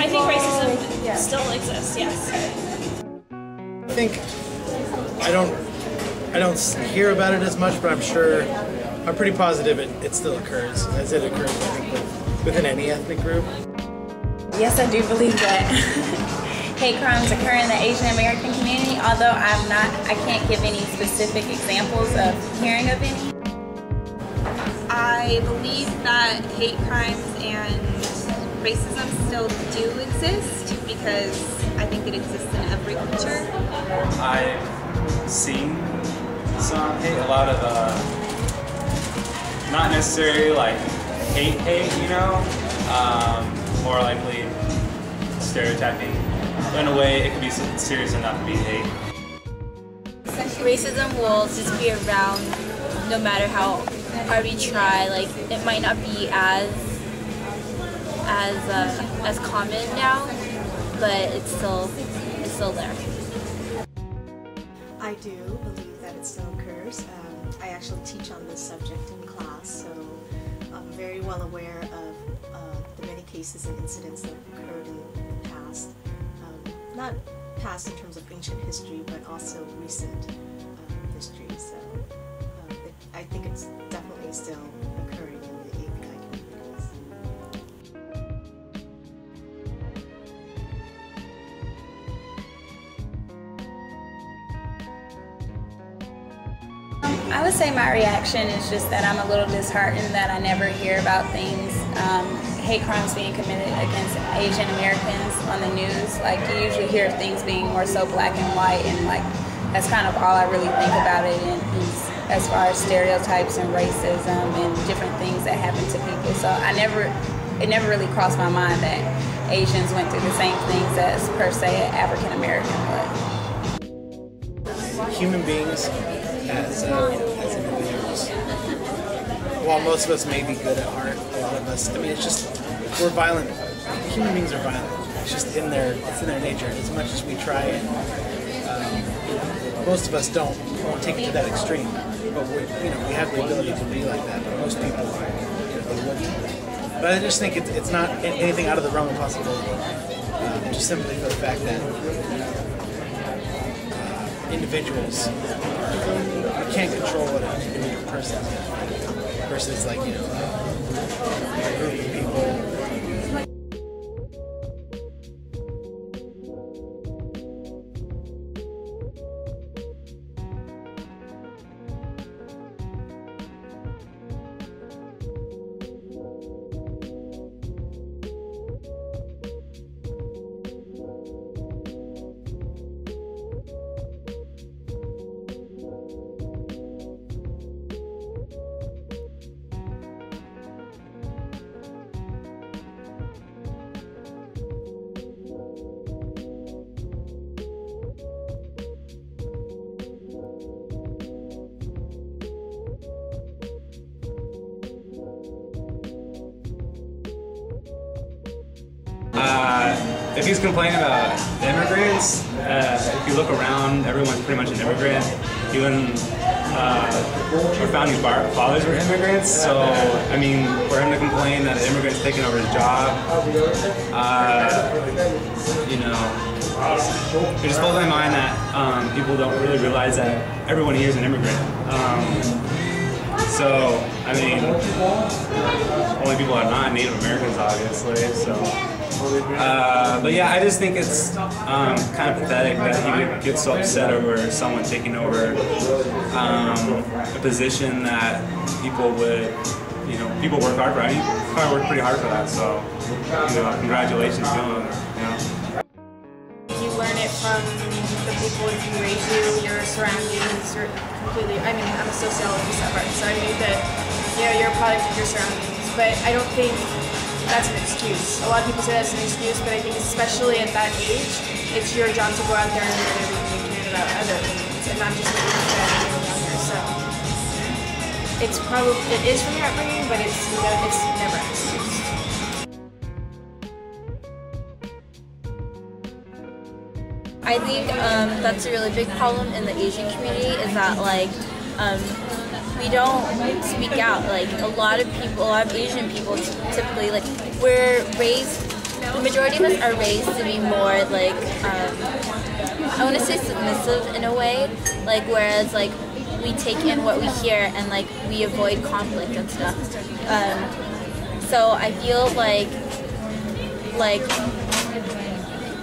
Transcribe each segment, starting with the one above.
I think racism still exists, yes. I think I don't hear about it as much, but I'm pretty positive it still occurs, as it occurs, I think, within any ethnic group. Yes, I do believe that hate crimes occur in the Asian American community, although I can't give any specific examples of hearing of any. I believe that hate crimes and racism still do exist because I think it exists in every culture. I've seen some hate, a lot of not necessarily like hate, you know, more likely stereotyping. In a way, it could be serious enough to be hate. Racism will just be around no matter how hard we try. Like, it might not be as common now, but it's still there. I do believe that it still occurs. I actually teach on this subject in class, so I'm very well aware of the many cases and incidents that occurred in the past. Not past in terms of ancient history, but also recent history. So I think it's definitely still occurring in the API communities. I would say my reaction is just that I'm a little disheartened that I never hear about things, hate crimes being committed against Asian Americans on the news. Like, you usually hear of things being more so black and white, and like that's kind of all I really think about it in, as far as stereotypes and racism and different things that happen to people. So it never really crossed my mind that Asians went through the same things as, per se, an African American would. Human beings as individuals, while most of us may be good at heart, a lot of us, I mean, it's just, we're violent. Human beings are violent. It's just in their nature. As much as we try it, most of us won't take it to that extreme. But we have the ability to be like that. But most people, they wouldn't. But I just think it's not anything out of the realm of possibility. Just simply for the fact that individuals, you can't control what an individual person is versus, like, a group of people. If he's complaining about immigrants, if you look around, everyone's pretty much an immigrant. Even our founding fathers were immigrants, so I mean, for him to complain that an immigrant's taking over his job, it just blows my mind that people don't really realize that everyone here is an immigrant. So, I mean, only people are not Native Americans, obviously, so. But yeah, I just think it's kind of pathetic that he would get so upset over someone taking over a position that people would, people work hard for. He probably worked pretty hard for that, so, congratulations to him, You learn it from the people who raise you, your surroundings, completely. I mean, I'm a sociologist at heart, so I knew that, you're a product of your surroundings, but I don't think that's an excuse. A lot of people say that's an excuse, but I think especially at that age, it's your job to go out there and learn everything you can about other things, and not just what you're younger. So it is from your upbringing, but it's never an excuse. I think that's a really big problem in the Asian community, is that we don't speak out. Like, a lot of Asian people typically, we're raised the majority of us are raised to be more like, I want to say submissive in a way, like whereas like we take in what we hear and like we avoid conflict and stuff. So I feel like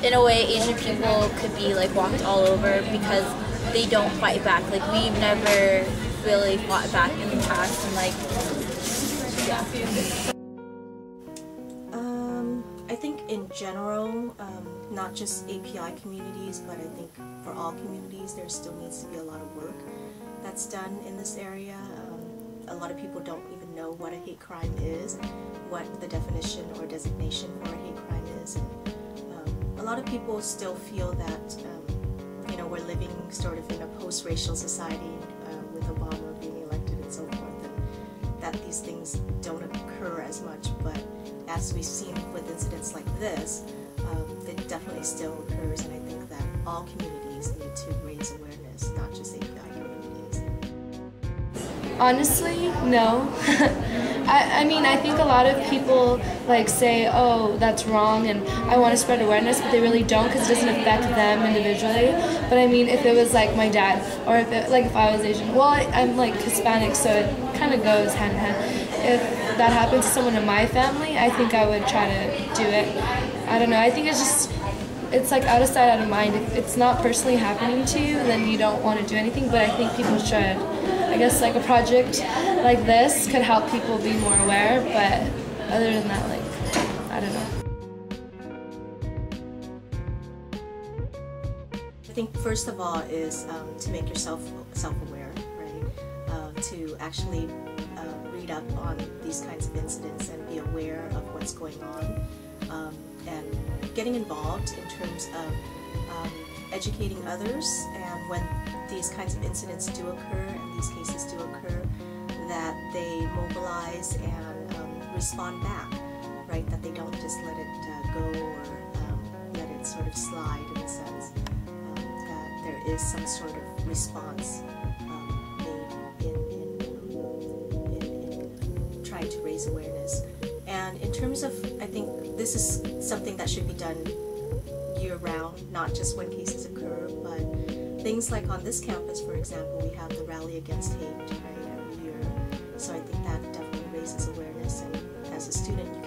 in a way Asian people could be like walked all over because they don't fight back. Like we've never really fought back in the past and like, yeah. I think in general, not just API communities, but I think for all communities there still needs to be a lot of work that's done in this area. A lot of people don't even know what a hate crime is, what the definition or designation for a hate crime is. And, a lot of people still feel that you know, we're living sort of in a post-racial society with Obama being elected and so forth, and that these things don't occur as much. But as we've seen with incidents like this, it definitely still occurs, and I think that all communities need to raise awareness, not just API communities. Honestly, no. I mean, I think a lot of people like say, oh, that's wrong and I want to spread awareness, but they really don't because it doesn't affect them individually. But I mean, if it was like my dad, or if I was Asian, well, I'm like Hispanic, so it kind of goes hand in hand. If that happens to someone in my family, I think I would try to do it. I don't know, I think it's like out of sight, out of mind. If it's not personally happening to you, then you don't want to do anything, but I think people should. I guess like a project like this could help people be more aware, but other than that, like, I don't know. I think first of all is to make yourself self-aware, right? To actually read up on these kinds of incidents and be aware of what's going on, and getting involved in terms of educating others, and when these kinds of incidents do occur and these cases do occur, that they mobilize and respond back, right? That they don't just let it go or let it sort of slide in a sense, that there is some sort of response made in trying to raise awareness. And in terms of, I think this is something that should be done year-round, not just when cases occur, but things like on this campus, for example, we have the Rally Against Hate, right, every year. So I think that definitely raises awareness, and as a student, you